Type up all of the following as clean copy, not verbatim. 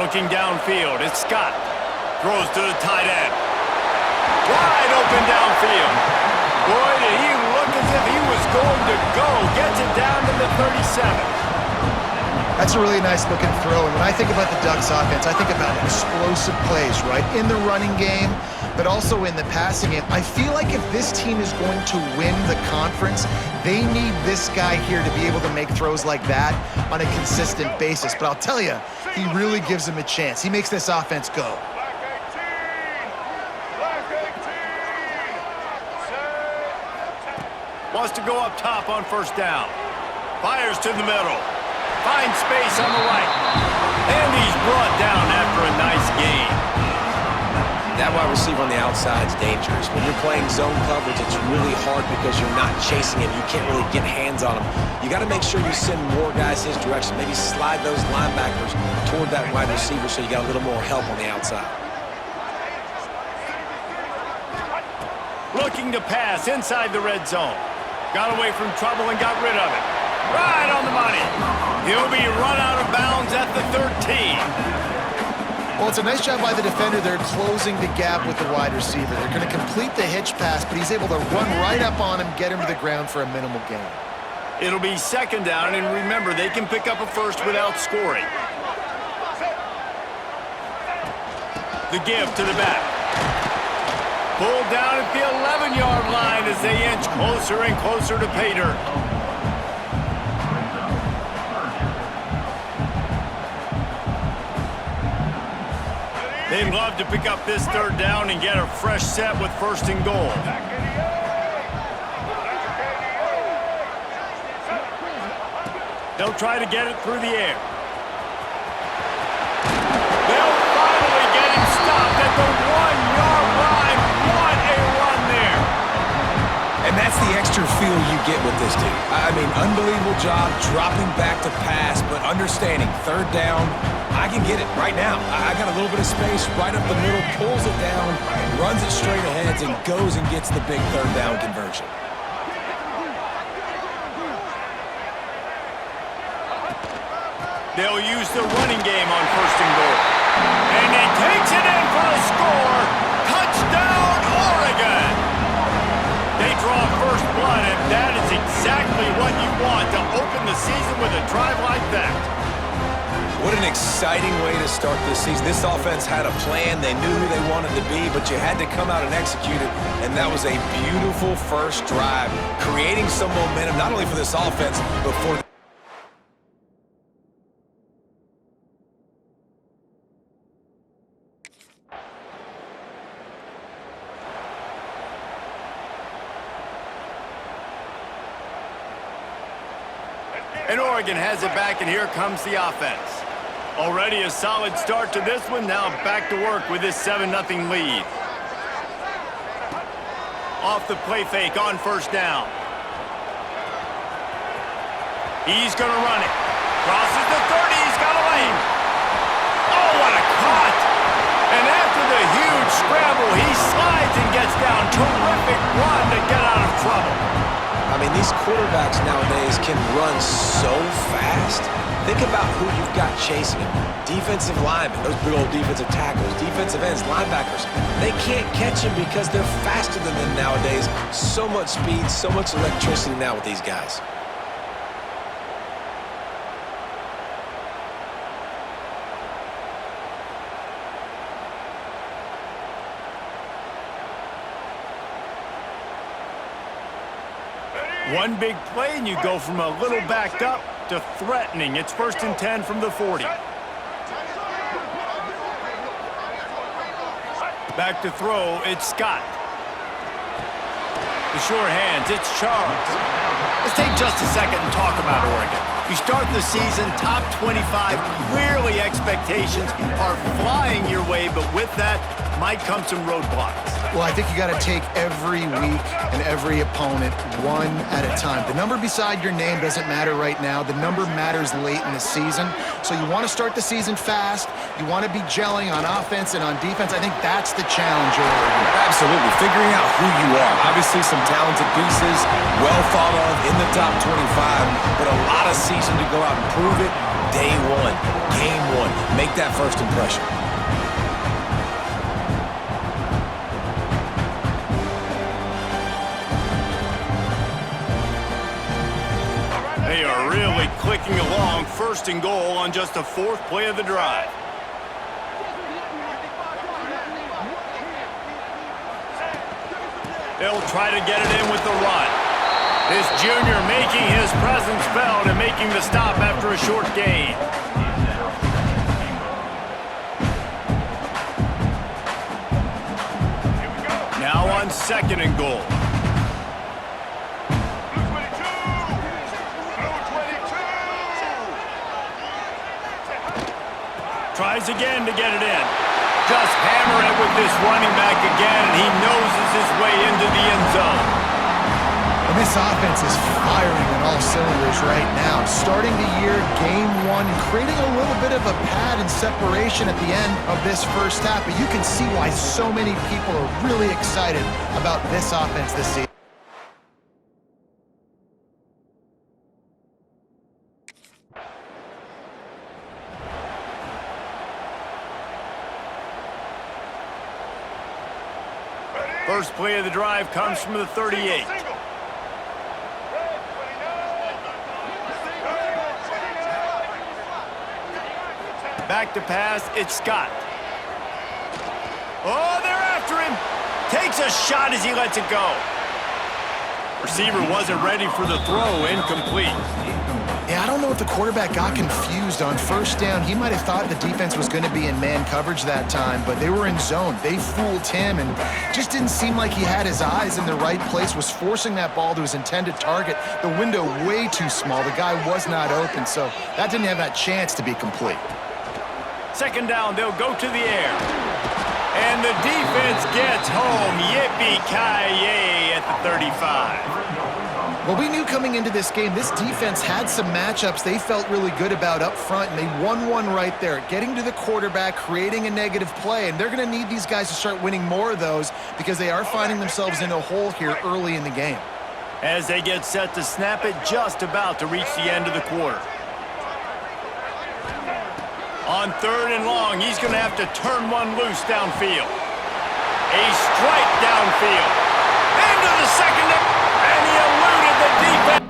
Looking downfield, it's Scott. Throws to the tight end. Wide open downfield. Boy, did he look as if he was going to go. Gets it down to the 37. That's a really nice looking throw. And when I think about the Ducks offense, I think about explosive plays, right? In the running game, but also in the passing game. I feel like if this team is going to win the conference, they need this guy here to be able to make throws like that on a consistent basis. But I'll tell you, he really gives them a chance. He makes this offense go. Wants to go up top on first down. Fires to the middle. Finds space on the right. And he's brought down after a nice gain. That wide receiver on the outside is dangerous. When you're playing zone coverage, it's really hard because you're not chasing him. You can't really get hands on him. You got to make sure you send more guys his direction. Maybe slide those linebackers toward that wide receiver so you got a little more help on the outside. Looking to pass inside the red zone. Got away from trouble and got rid of it. Right on the money. He'll be run out of bounds at the 13. Well, it's a nice job by the defender. They're closing the gap with the wide receiver. They're going to complete the hitch pass, but he's able to run right up on him, get him to the ground for a minimal gain. It'll be second down, and remember, they can pick up a first without scoring. The give to the back. Pulled down at the 11-yard line as they inch closer and closer to pay dirt. They'd love to pick up this third down and get a fresh set with first and goal. They'll try to get it through the air. They'll finally get him stopped at the 1-yard line. What a run there. And that's the extra feel you get with this dude. I mean, unbelievable job dropping back to pass, but understanding third down, I can get it right now. I got a little bit of space right up the middle, pulls it down, runs it straight ahead, and goes and gets the big third down conversion. They'll use the running game on first and goal. And he takes it in for a score. Touchdown, Oregon! They draw first blood, and that is exactly what you want to open the season with a drive like that. What an exciting way to start this season. This offense had a plan. They knew who they wanted to be, but you had to come out and execute it, and that was a beautiful first drive, creating some momentum, not only for this offense, but for the And Oregon has it back, and here comes the offense. Already a solid start to this one. Now back to work with this 7-0 lead. Off the play fake on first down. He's going to run it. Crosses the 30. He's got a lane. Oh, what a cut. And after the huge scramble, he slides and gets down. Terrific run to get out of trouble. I mean, these quarterbacks nowadays can run so fast. Think about who you've got chasing them. Defensive linemen, those big old defensive tackles, defensive ends, linebackers. They can't catch them because they're faster than them nowadays. So much speed, so much electricity now with these guys. One big play, and you go from a little backed up to threatening. It's 1st and 10 from the 40. Back to throw, it's Scott. The sure hands, it's Charles. Let's take just a second and talk about Oregon. You start the season top 25. Clearly expectations are flying your way, but with that might come some roadblocks. Well, I think you got to take every week and every opponent one at a time. The number beside your name doesn't matter right now. The number matters late in the season. So you want to start the season fast. You want to be gelling on offense and on defense. I think that's the challenge. Absolutely. Figuring out who you are. Obviously some talented pieces, well thought of in the top 25, but a lot of a season to go out and prove it. Day one, game one. Make that first impression. They are really clicking along, first and goal on just the fourth play of the drive. They'll try to get it in with the run. This junior making his presence felt and making the stop after a short gain. Now on second and goal. Tries again to get it in. Just hammer it with this running back again, and he noses his way into the end zone. And this offense is firing on all cylinders right now. Starting the year, game one, and creating a little bit of a pad and separation at the end of this first half. But you can see why so many people are really excited about this offense this season. First play of the drive comes from the 38. Back to pass, it's Scott. Oh, they're after him. Takes a shot as he lets it go. Receiver wasn't ready for the throw, incomplete. Yeah, I don't know if the quarterback got confused on first down. He might have thought the defense was going to be in man coverage that time, but they were in zone. They fooled him and just didn't seem like he had his eyes in the right place, was forcing that ball to his intended target. The window way too small. The guy was not open, so that didn't have that chance to be complete. Second down, they'll go to the air. And the defense gets home. Yippee-ki-yay at the 35. Well, we knew coming into this game, this defense had some matchups they felt really good about up front, and they won one right there, getting to the quarterback, creating a negative play, and they're going to need these guys to start winning more of those because they are finding themselves in a hole here early in the game. As they get set to snap it, just about to reach the end of the quarter. On third and long, he's going to have to turn one loose downfield. A strike downfield. Into the second, and he eluded the defense.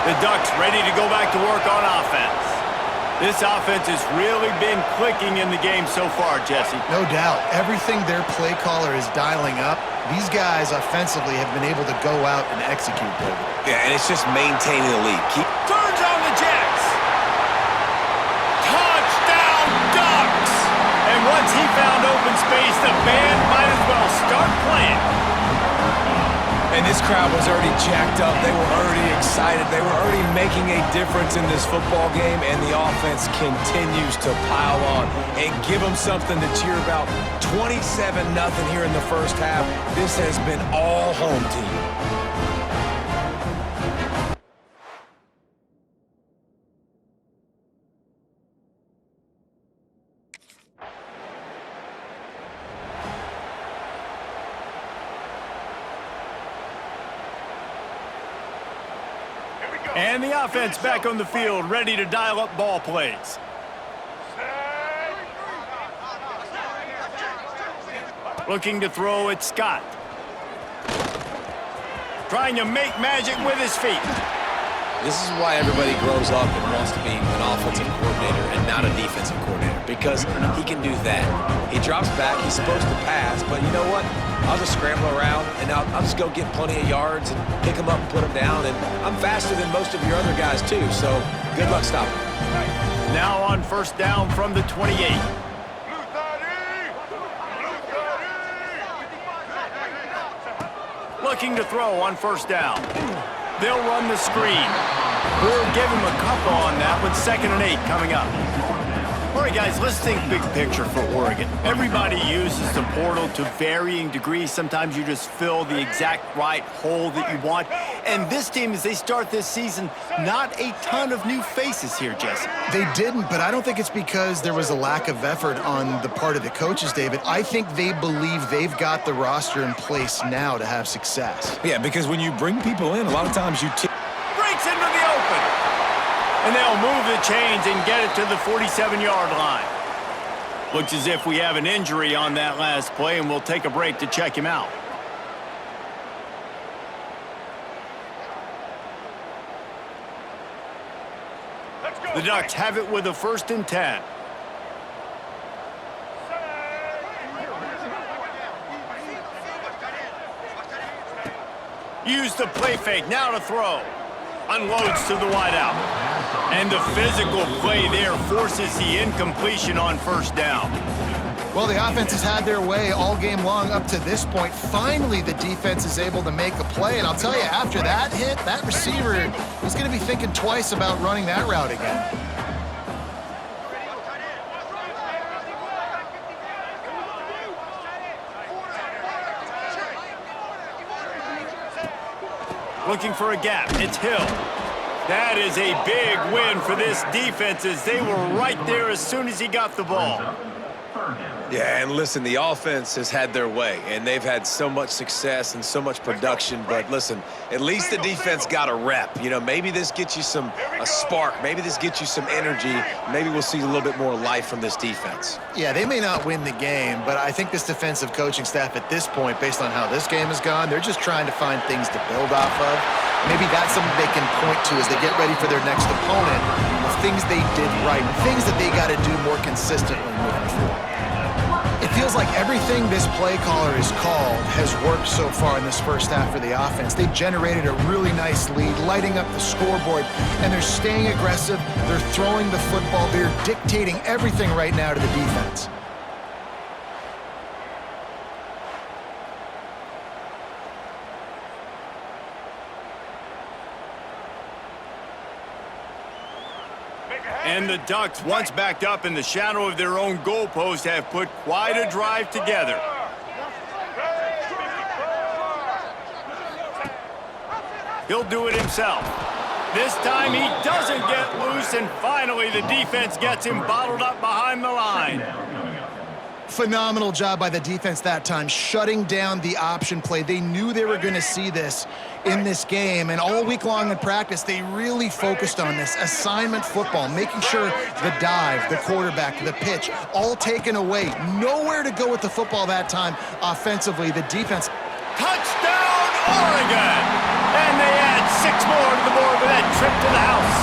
The Ducks ready to go back to work on offense. This offense has really been clicking in the game so far, Jesse. No doubt. Everything their play caller is dialing up, these guys offensively have been able to go out and execute, David. Yeah, and it's just maintaining the lead. Turns on the Jets. Touchdown, Ducks! And once he found open space, the band might as well start playing. And this crowd was already jacked up. They were already excited. They were already making a difference in this football game, and the offense continues to pile on and give them something to cheer about. 27-0 here in the first half. This has been all home team. And the offense back on the field, ready to dial up ball plays. Looking to throw at Scott. Trying to make magic with his feet. This is why everybody grows up and wants to be an offensive coordinator and not a defensive coordinator, because he can do that. He drops back, he's supposed to pass, but you know what? I'll just scramble around, and I'll just go get plenty of yards and pick them up and put them down, and I'm faster than most of your other guys too, so good luck stopping. Now on first down from the 28. Looking to throw on first down. They'll run the screen. We'll give him a couple on that with 2nd and 8 coming up. Break guys, let's think big picture for Oregon. Everybody uses the portal to varying degrees. Sometimes you just fill the exact right hole that you want. And this team, as they start this season, not a ton of new faces here, Jesse. They didn't, but I don't think it's because there was a lack of effort on the part of the coaches, David. I think they believe they've got the roster in place now to have success. Yeah, because when you bring people in, a lot of times you Breaks into the open. And they'll move the chains and get it to the 47-yard line. Looks as if we have an injury on that last play, and we'll take a break to check him out. The Ducks have it with a 1st and 10. Use the play fake, now to throw. Unloads to the wideout. And the physical play there forces the incompletion on 1st down. Well, the offense has had their way all game long up to this point. Finally, the defense is able to make a play. And I'll tell you, after that hit, that receiver is going to be thinking twice about running that route again. Looking for a gap. It's Hill. That is a big win for this defense as they were right there as soon as he got the ball. Yeah, and listen, the offense has had their way, and they've had so much success and so much production. But listen, at least the defense got a rep. You know, maybe this gets you a spark. Maybe this gets you some energy. Maybe we'll see a little bit more life from this defense. Yeah, they may not win the game, but I think this defensive coaching staff at this point, based on how this game has gone, they're just trying to find things to build off of. Maybe that's something they can point to as they get ready for their next opponent of things they did right, things that they got to do more consistently moving forward. It feels like everything this play caller has called has worked so far in this first half for the offense. They generated a really nice lead, lighting up the scoreboard, and they're staying aggressive. They're throwing the football. They're dictating everything right now to the defense. And the Ducks, once backed up in the shadow of their own goalpost, have put quite a drive together. He'll do it himself. This time he doesn't get loose, and finally the defense gets him bottled up behind the line. Phenomenal job by the defense that time, shutting down the option play. They knew they were going to see this in this game, and all week long in practice, they really focused on this assignment football, making sure the dive, the quarterback, the pitch, all taken away. Nowhere to go with the football that time offensively. The defense. Touchdown, Oregon! And they add 6 more to the board with that trip to the house.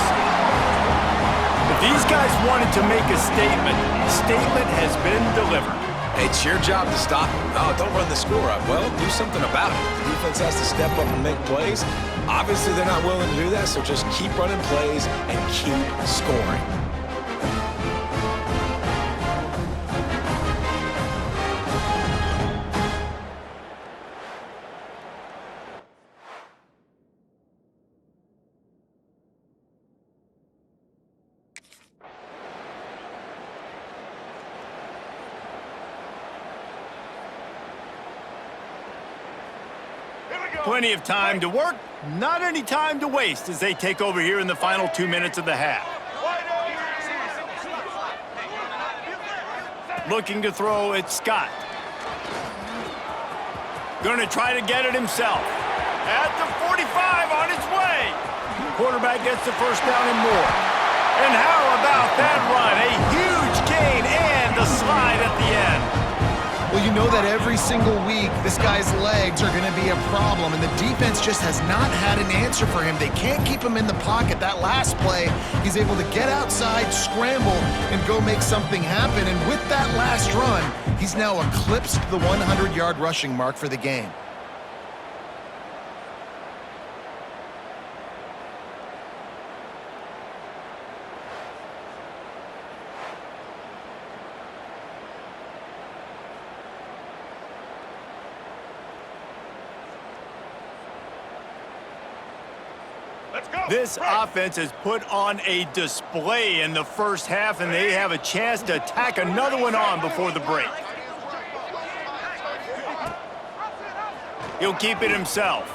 If these guys wanted to make a statement has been delivered. It's your job to stop them. Oh, don't run the score up. Well, do something about it. The defense has to step up and make plays. Obviously, they're not willing to do that, so just keep running plays and keep scoring. Plenty of time to work, not any time to waste as they take over here in the final 2 minutes of the half. Looking to throw, it's Scott. Gonna try to get it himself. At the 45, on his way. Quarterback gets the 1st down and more. And how about that run? A huge gain and a slide at the end. Well, you know that every single week, this guy's legs are going to be a problem, and the defense just has not had an answer for him. They can't keep him in the pocket. That last play, he's able to get outside, scramble, and go make something happen. And with that last run, he's now eclipsed the 100-yard rushing mark for the game. This offense has put on a display in the first half, and they have a chance to tack another one on before the break. He'll keep it himself.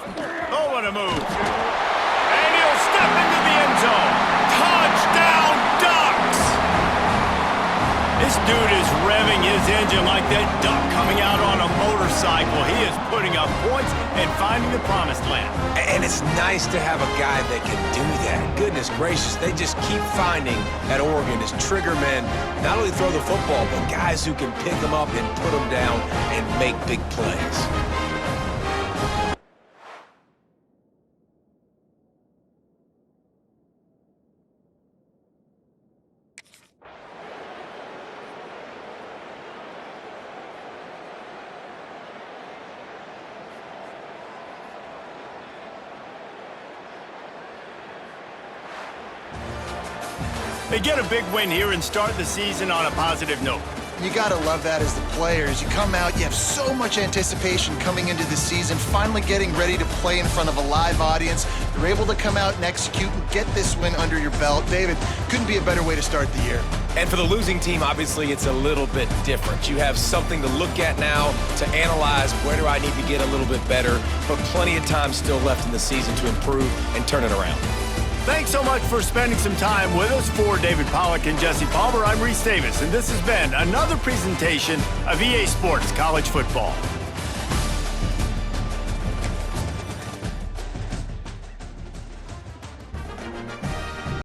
Oh, what a move. And he'll step into the end zone. Touchdown, Ducks! This dude is revving his engine like that duck coming out on a motorcycle. He is putting up points and finding the promised land. And it's nice to have a guy that can do that. Goodness gracious, they just keep finding at Oregon is trigger men, not only throw the football, but guys who can pick them up and put them down and make big plays. They get a big win here and start the season on a positive note. You got to love that as the players. You come out, you have so much anticipation coming into the season, finally getting ready to play in front of a live audience. You're able to come out and execute and get this win under your belt. David, couldn't be a better way to start the year. And for the losing team, obviously, it's a little bit different. You have something to look at now to analyze where do I need to get a little bit better, but plenty of time still left in the season to improve and turn it around. Thanks so much for spending some time with us. For David Pollack and Jesse Palmer, I'm Reese Davis, and this has been another presentation of EA Sports College Football.